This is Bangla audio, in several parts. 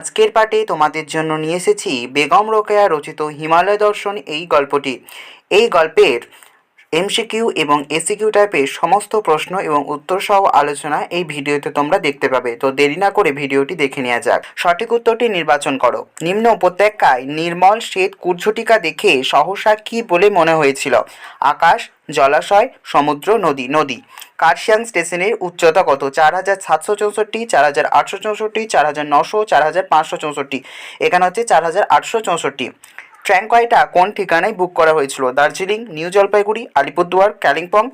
আজকের পাঠে তোমাদের জন্য নিয়ে এসেছি বেগম রোকেয়া রচিত হিমালয় দর্শন এই গল্পটি। এই গল্পের এমসিকিউ এবং এসিকিউ টাইপের সমস্ত প্রশ্ন এবং উত্তর সহ আলোচনা এই ভিডিওতে তোমরা দেখতে পাবে। তো দেরি না করে ভিডিওটি দেখে নেওয়া যাক। সঠিক উত্তরটি নির্বাচন করো। নিম্ন উপত্যকায় নির্মল শ্বেত কুর্ঝটিকা দেখে সহসা কি বলে মনে হয়েছিল? আকাশ, জলাশয়, সমুদ্র, নদী। নদী। কার্শিয়াং স্টেশনের উচ্চতা কত? 4764, 4864, 4900, 4564। এখানে হচ্ছে 4864। ট্রেন কয়টা কোন ঠিকানায় বুক করা হয়েছিল? দার্জিলিং, নিউ জলপাইগুড়ি, আলিপুরদুয়ার, কালিম্পং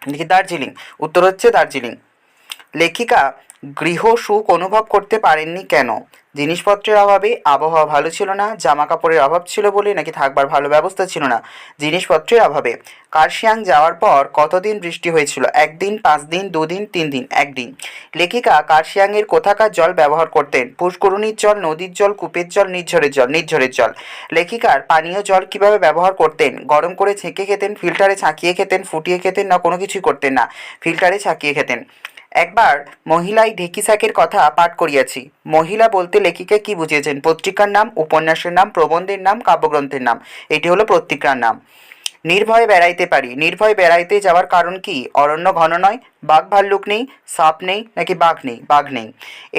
নাকি দার্জিলিং? উত্তর হচ্ছে দার্জিলিং। লেখিকা গৃহ সুখ অনুভব করতে পারেননি কেন? জিনিসপত্রের অভাবে, আবহাওয়া ভালো ছিল না, জামা কাপড়ের অভাব ছিল বলে, নাকি থাকবার ভালো ব্যবস্থা ছিল না? জিনিসপত্রের অভাবে। কার্শিয়াং যাওয়ার পর কতদিন বৃষ্টি হয়েছিল? 1 দিন, 5 দিন, 2 দিন, 3 দিন? 1 দিন। লেখিকা কার্শিয়াংয়ের কোথাকার জল ব্যবহার করতেন? পুষ্করণীর জল, নদীর জল, কূপের জল, নির্ঝরের জল? নির্ঝরের জল। লেখিকার পানীয় জল কিভাবে ব্যবহার করতেন? গরম করে ছেঁকে খেতেন, ফিল্টারে ছাঁকিয়ে খেতেন, ফুটিয়ে খেতেন, না কোনো কিছুই করতেন না? ফিল্টারে ছাঁকিয়ে খেতেন। একবার মহিলাই ঢেকি শাকের কথা পাঠ করিয়াছি। মহিলা বলতে লেখিকা কি বুঝিয়েছেন? পত্রিকার নাম, উপন্যাসের নাম, প্রবন্ধের নাম, কাব্যগ্রন্থের নাম। এটি হলো পত্রিকার নাম। নির্ভয়ে বেড়াইতে পারি। নির্ভয়ে বেড়াইতে যাওয়ার কারণ কি? অরণ্য ঘন নয়, বাঘ ভাল্লুক নেই, সাপ নেই, নাকি বাঘ নেই? বাঘ নেই।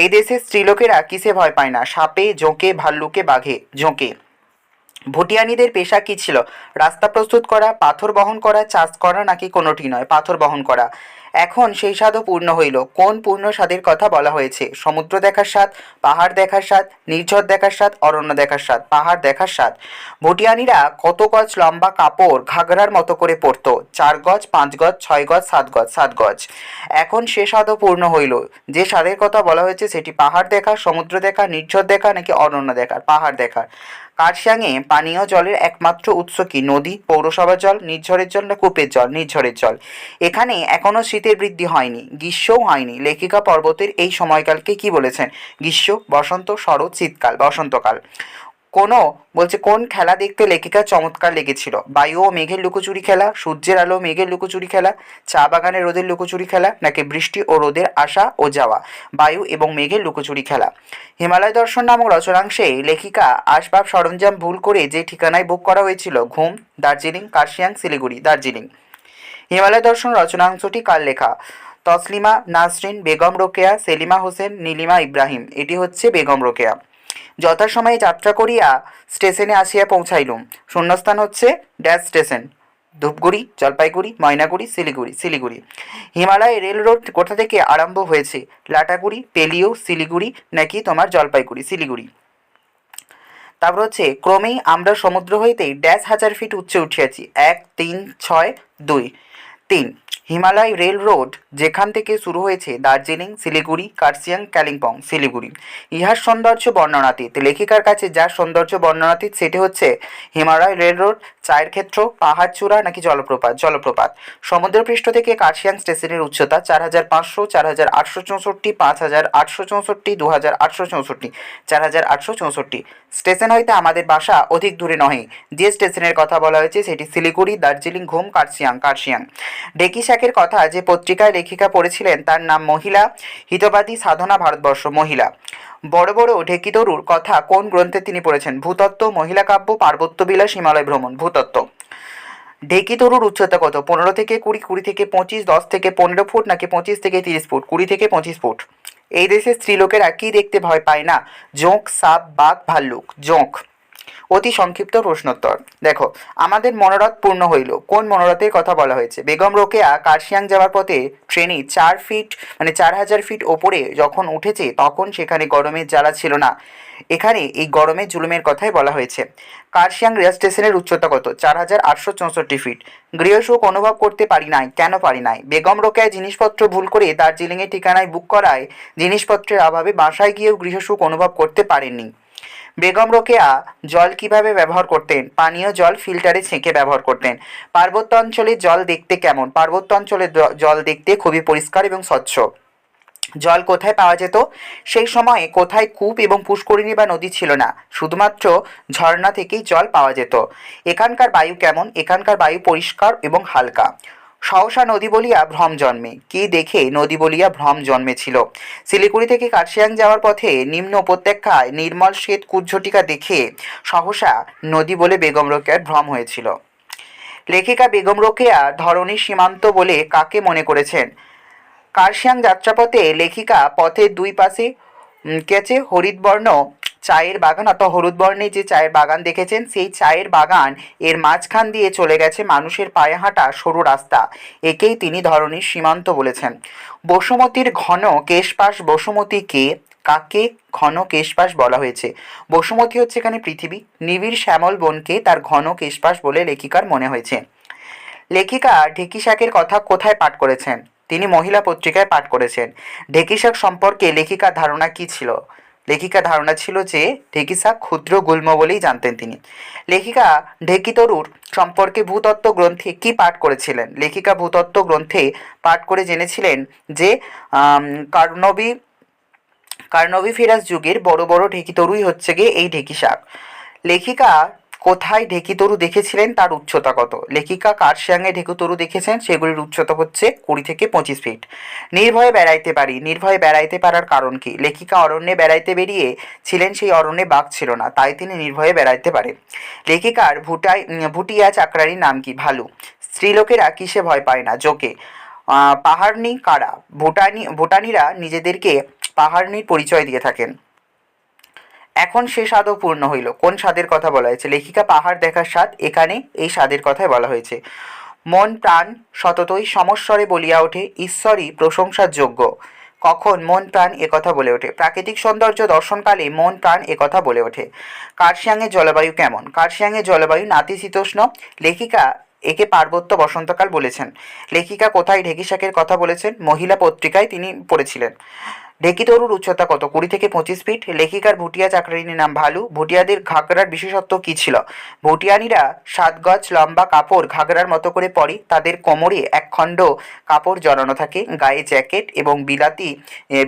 এই দেশের স্ত্রীলোকেরা কিসে ভয় পায় না? সাপে, জোঁকে, ভাল্লুকে, বাঘে? জোঁকে। ভুটিয়ানিদের পেশা কি ছিল? রাস্তা প্রস্তুত করা, পাথর বহন করা, চাষ করা, নাকি কোনোটি নয়? পাথর বহন করা। এখন সেই স্বাদও পূর্ণ হইল। কোন পূর্ণ স্বাদের কথা বলা হয়েছে? সমুদ্র দেখার স্বাদ, পাহাড় দেখার স্বাদ, নির্ঝর দেখার স্বাদ, অরণ্য দেখার স্বাদ? পাহাড় দেখার স্বাদ। ভুটিয়ানিরা কত গজ লম্বা কাপড় ঘাগরার মতো করে পরতো? 4 গজ, 5 গজ, 6 গজ, 7 গজ? 7 গজ। এখন সে স্বাদও পূর্ণ হইল। যে স্বাদের কথা বলা হয়েছে সেটি পাহাড় দেখা, সমুদ্র দেখা, নির্ঝর দেখা, নাকি অরণ্য দেখার? পাহাড় দেখার। কার্শিয়াংয়ে পানীয় জলের একমাত্র উৎস কি? নদী, পৌরসভার জল, নির্ঝরের জল, না কূপের জল? নির্ঝরের জল। এখানে এখনও শীতের বৃদ্ধি হয়নি, গ্রীষ্মও হয়নি। লেখিকা পর্বতের এই সময়কালকে কি বলেছেন? গ্রীষ্ম, বসন্ত, শরৎ, শীতকাল, বসন্তকাল। কোনো বলছে কোন খেলা দেখতে লেখিকা চমৎকার লেগেছিল? বায়ু ও মেঘের লুকোচুরি খেলা, সূর্যের আলো মেঘের লুকোচুরি খেলা, চা বাগানে রোদের লুকোচুরি খেলা, নাকি বৃষ্টি ও রোদের আসা ও যাওয়া? বায়ু এবং মেঘের লুকোচুরি খেলা। হিমালয় দর্শন নামক রচনাংশে লেখিকা আসবাব সরঞ্জাম ভুল করে যে ঠিকানায় বুক করা হয়েছিল? ঘুম, দার্জিলিং, কার্শিয়াং, শিলিগুড়ি? দার্জিলিং। হিমালয় দর্শন রচনাংশটি কার লেখা? তসলিমা নাসরিন, বেগম রোকেয়া, সেলিমা হোসেন, নীলিমা ইব্রাহিম? এটি হচ্ছে বেগম রোকেয়া। যথাসময়ে যাত্রা করিয়া স্টেশনে আসিয়া পৌঁছাইলুম। শূন্যস্থান হচ্ছে dash station. Dhupguri, Jalpaiguri, Maynaguri, Siliguri? Siliguri. Himalaya rail road কোথা থেকে আরম্ভ হয়েছে? লাটাগুড়ি, পেলিও, শিলিগুড়ি, নাকি তোমার জলপাইগুড়ি? শিলিগুড়ি। তারপর হচ্ছে ক্রমেই আমরা সমুদ্র হইতেই ড্যাশ হাজার ফিট উচ্চে উঠিয়াছি। 1, 3, 6, 2, 3। হিমালয় রেল রোড যেখান থেকে শুরু হয়েছে? দার্জিলিং, শিলিগুড়ি, কার্শিয়াং, কালিম্পং? শিলিগুড়ি। ইহার সৌন্দর্য বর্ণনাতীত। লেখিকার কাছে যার সৌন্দর্য বর্ণনাতীত সেটি হচ্ছে হিমালয় রেল রোড। চায়ের ক্ষেত্র, পাহাড় চূড়া, নাকি জলপ্রপাত? জলপ্রপাত। সমুদ্রপৃষ্ঠ থেকে কার্শিয়াং স্টেশনের উচ্চতা 4500, 4864, 5864, 2864, 4864। স্টেশন হইতে আমাদের বাসা অধিক দূরে নহে। যে স্টেশনের কথা বলা হয়েছে সেটি শিলিগুড়ি, দার্জিলিং, ঘুম, কার্শিয়াং? কার্শিয়াং। ঢেকি শাকের কথা যে পত্রিকায় লেখিকা পড়েছিলেন তার নাম মহিলা হিতবাদী সাধনা ভারতবর্ষ? মহিলা। বড় বড় ঢেকি তরুর কথা কোন গ্রন্থে তিনি পড়েছেন? ভূতত্ত্ব, মহিলা কাব্য, পার্বত্য বিলাস, হিমালয় ভ্রমণ? ভূতত্ত্ব। ঢেকি তরুর উচ্চতা কত? 15 থেকে 20, 20 থেকে 25, 10 থেকে 15 ফুট, নাকি 25 থেকে 30 ফুট? 20 থেকে 25 ফুট। এই দেশের স্ত্রীলোকেরা কি দেখতে ভয় পায় না? জোঁক, সাপ, বাঘ, ভাল্লুক? জোঁক। অতি সংক্ষিপ্ত প্রশ্নোত্তর। দেখো, আমাদের মনোরথ পূর্ণ হইল। কোন মনোরথের কথা বলা হয়েছে? বেগম রোকেয়া কার্শিয়াং যাওয়ার পথে ট্রেনে 4 ফিট 4000 ফিট ওপরে যখন উঠেছে তখন সেখানে গরমের জ্বালা ছিল না। এখানে এই গরমের জুলুমের কথাই বলা হয়েছে। কার্শিয়াং রেল স্টেশনের উচ্চতা কত? 4864 ফিট। গৃহসুখ অনুভব করতে পারি নাই। কেন পারি নাই? বেগম রোকেয়া জিনিসপত্র ভুল করে দার্জিলিংয়ের ঠিকানায় বুক করায় জিনিসপত্রের অভাবে বাসায় গিয়েও গৃহসুখ অনুভব করতে পারেননি। বেগম রোকেয়া জল কিভাবে ব্যবহার করতেন? পানীয় জল ফিল্টারে ছেঁকে ব্যবহার করতেন। পার্বত্য অঞ্চলের জল দেখতে কেমন? পার্বত্য অঞ্চলের জল দেখতে খুবই পরিষ্কার এবং স্বচ্ছ। জল কোথায় পাওয়া যেত? সেই সময়ে কোথায় কূপ এবং পুষ্করিণী বা নদী ছিল না, শুধুমাত্র ঝর্ণা থেকেই জল পাওয়া যেত। এখানকার বায়ু কেমন? এখানকার বায়ু পরিষ্কার এবং হালকা। সহসা নদী বলিয়া ভ্রম জন্মে। কি দেখে নদী বলিয়া ভ্রম জন্মেছিল? শিলিগুড়ি থেকে কার্শিয়াং যাওয়ার পথে নিম্ন উপত্যকায় নির্মল শ্বেত কুজ্ঝটিকা দেখে সহসা নদী বলে বেগম রোকেয়ার ভ্রম হয়েছিল। লেখিকা বেগম রোকেয়া ধরণীর সীমান্ত বলে কাকে মনে করেছেন? কার্শিয়াং যাত্রাপথে লেখিকা পথের দুই পাশে কেচে হরিতবর্ণ চায়ের বাগান অর্থাৎ হলুদ বর্ণের যে চায়ের বাগান দেখেছেন, সেই চায়ের বাগান এর মাঝখান দিয়ে চলে গেছে মানুষের পায়ে হাঁটা সরু রাস্তা। একেই তিনি ধরণীর সীমান্ত বলেছেন। বসুমতীর ঘন কেশপাশ বসুমতী কে? কাকে ঘন কেশপাশ বলা হয়েছে? বসুমতী হচ্ছে এখানে পৃথিবী। নিবিড় শ্যামল বনকে তার ঘন কেশপাশ বলে লেখিকার মনে হয়েছে। লেখিকা ঢেঁকি শাকের কথা কোথায় পাঠ করেছেন? তিনি মহিলা পত্রিকায় পাঠ করেছেন। ঢেঁকি শাক সম্পর্কে লেখিকার ধারণা কী ছিল? লেখিকার ধারণা ছিল যে ঢেঁকি শাক ক্ষুদ্র গুল্ম বলেই জানতেন তিনি। লেখিকা ঢেঁকিতরুর সম্পর্কে ভূতত্ত্ব গ্রন্থে কি পাঠ করেছিলেন? লেখিকা ভূতত্ত্ব গ্রন্থে পাঠ করে জেনেছিলেন যে কার্নবি কার্নভিফেরাস যুগের বড় বড় ঢেঁকিতরুই হচ্ছে গিয়ে এই ঢেঁকি শাক। লেখিকা কোথায় ঢেঁকিতরু দেখেছিলেন, তার উচ্চতা কত? লেখিকা কার্শিয়াংয়ে ঢেঁকিতরু দেখেছেন, সেগুলির উচ্চতা হচ্ছে 20 থেকে 25 ফিট। নির্ভয়ে বেড়াইতে পারি, নির্ভয়ে বেড়াইতে পারার কারণ কি? লেখিকা অরণ্যে বেড়াইতে বেরিয়ে ছিলেন, সেই অরণ্যে বাঘ ছিল না, তাই তিনি নির্ভয়ে বেড়াইতে পারেন। লেখিকার ভুটিয়া চাকরানির নাম কি? ভালু। স্ত্রীলোকেরা কিসে ভয় পায় না? জোকে। পাহাড়নি কারা? ভুটানিরা নিজেদেরকে পাহাড়নির পরিচয় দিয়ে থাকেন। এখন সে স্বাদও পূর্ণ হইল। কোন স্বাদের কথা বলা হয়েছে? লেখিকা পাহাড় দেখার স্বাদ, এখানে এই স্বাদের কথাই বলা হয়েছে। মন প্রাণ সততই সমস্বরে বলিয়া ওঠে, ঈশ্বরই প্রশংসার যোগ্য। কখন মন প্রাণ একথা বলে ওঠে? প্রাকৃতিক সৌন্দর্য দর্শনকালে মন প্রাণ একথা বলে ওঠে। কার্শিয়াংয়ের জলবায়ু কেমন? কার্শিয়াংয়ের জলবায়ু নাতিশীতোষ্ণ। লেখিকা একে পার্বত্য বসন্তকাল বলেছেন। লেখিকা কোথায় ঢেঁকি শাকের কথা বলেছেন? মহিলা পত্রিকায় তিনি পড়েছিলেন। ঢেঁকিতরুর উচ্চতা কত? 20 থেকে 25 ফিট। লেখিকার ভুটিয়া চাকরানির নাম ভালু। ভুটিয়াদের ঘাগরার বিশেষত্ব কী ছিল? ভুটিয়ানিরা 7 গজ লম্বা কাপড় ঘাগরার মতো করে পরে, তাদের কোমরে একখণ্ড কাপড় জড়ানো থাকে, গায়ে জ্যাকেট এবং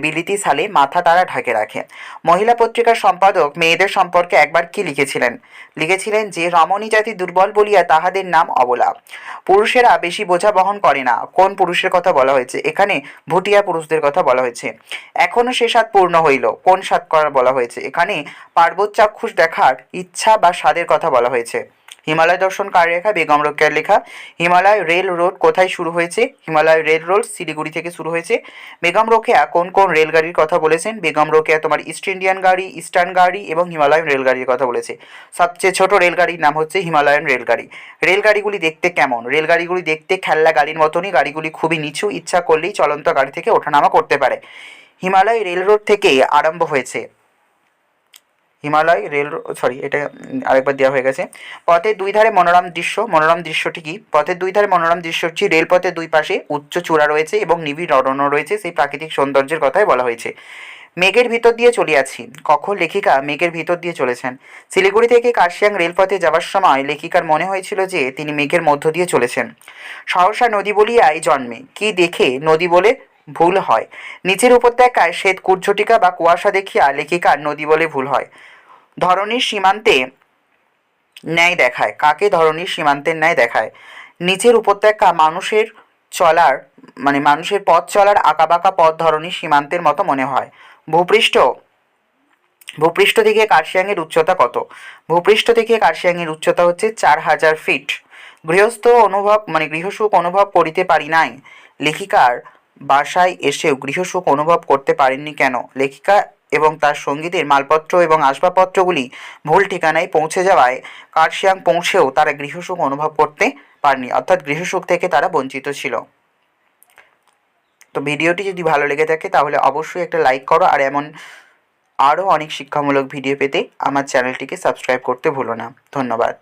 বিলিতি শালে মাথা তারা ঢাকে রাখে। মহিলা পত্রিকার সম্পাদক মেয়েদের সম্পর্কে একবার কি লিখেছিলেন? লিখেছিলেন যে রমণী জাতি দুর্বল বলিয়া তাহাদের নাম অবলা। পুরুষেরা বেশি বোঝা বহন করে না। কোন পুরুষের কথা বলা হয়েছে? এখানে ভুটিয়া পুরুষদের কথা বলা হয়েছে। এখনো সে স্বাদ পূর্ণ হইল। কোন স্বাদ করার বলা হয়েছে? এখানে পার্বত চাক্ষুষ দেখার ইচ্ছা বা স্বাদের কথা বলা হয়েছে। হিমালয় দর্শন কার লেখা? বেগম রোকেয়ার লেখা। হিমালয় রেল রোড কোথায় শুরু হয়েছে? হিমালয় রেল রোড শিলিগুড়ি থেকে শুরু হয়েছে। বেগম রোকেয়া কোন কোন রেলগাড়ির কথা বলেছেন? বেগম রোকেয়া তোমার ইস্ট ইন্ডিয়ান গাড়ি, ইস্টার্ন গাড়ি এবং হিমালয়ান রেলগাড়ির কথা বলেছে। সবচেয়ে ছোট রেলগাড়ির নাম হচ্ছে হিমালয়ান রেলগাড়ি। রেলগাড়িগুলি দেখতে কেমন? রেলগাড়িগুলি দেখতে খেলনা গাড়ির মতনই। গাড়িগুলি খুবই নিচু, ইচ্ছা করলেই চলন্ত গাড়ি থেকে ওঠানামা করতে পারে। হিমালয় রেল রোড থেকে আরম্ভ হয়েছে। হিমালয় রেল এটা আরেকবার দেওয়া হয়ে গেছে। পথের দুই ধারে মনোরম দৃশ্য। মনোরম দৃশ্যটি কি? পথের দুই ধারে মনোরম দৃশ্য হচ্ছে রেলপথের দুই পাশে উচ্চ চূড়া রয়েছে এবং নিবিড় অরণ্য রয়েছে, সেই প্রাকৃতিক সৌন্দর্যের কথাই বলা হয়েছে। মেঘের ভিতর দিয়ে চলিয়াছি। কখন লেখিকা মেঘের ভিতর দিয়ে চলেছেন? শিলিগুড়ি থেকে কার্শিয়াং রেলপথে যাওয়ার সময় লেখিকার মনে হয়েছিল যে তিনি মেঘের মধ্য দিয়ে চলেছেন। সহসা নদী বলিয়াই জন্মে। কি দেখে নদী বলে ভুল হয়? নিচের উপত্যকায় শ্বেত কুজ্ঝটিকা বা কুয়াশা দেখিয়া লেখিকার নদী বলে ভুল হয়। ধরণীর সীমান্তে ন্যায় দেখায়। কাকে ধরণীর সীমান্তের ন্যায় দেখায়? নিচের উপত্যকা মানুষের চলার মানুষের পথ চলার আঁকাবাঁকা পথ ধরণীর সীমান্তের মতো মনে হয়। ভূপৃষ্ঠ থেকে কার্শিয়াংয়ের উচ্চতা কত? ভূপৃষ্ঠ থেকে কার্শিয়াংয়ের উচ্চতা হচ্ছে 4000 ফিট। গৃহসুখ অনুভব করিতে পারি নাই। লেখিকার বাসায় এসেও গৃহসুখ অনুভব করতে পারেননি কেন? লেখিকা এবং তার সঙ্গীদের মালপত্র এবং আসবাবপত্রগুলি ভুল ঠিকানায় পৌঁছে যাওয়ায় কার্শিয়াং পৌঁছেও তারা গৃহসুখ অনুভব করতে পারেনি, অর্থাৎ গৃহসুখ থেকে তারা বঞ্চিত ছিল। তো ভিডিওটি যদি ভালো লেগে থাকে তাহলে অবশ্যই একটা লাইক করো, আর এমন আরও অনেক শিক্ষামূলক ভিডিও পেতে আমার চ্যানেলটিকে সাবস্ক্রাইব করতে ভুলো না। ধন্যবাদ।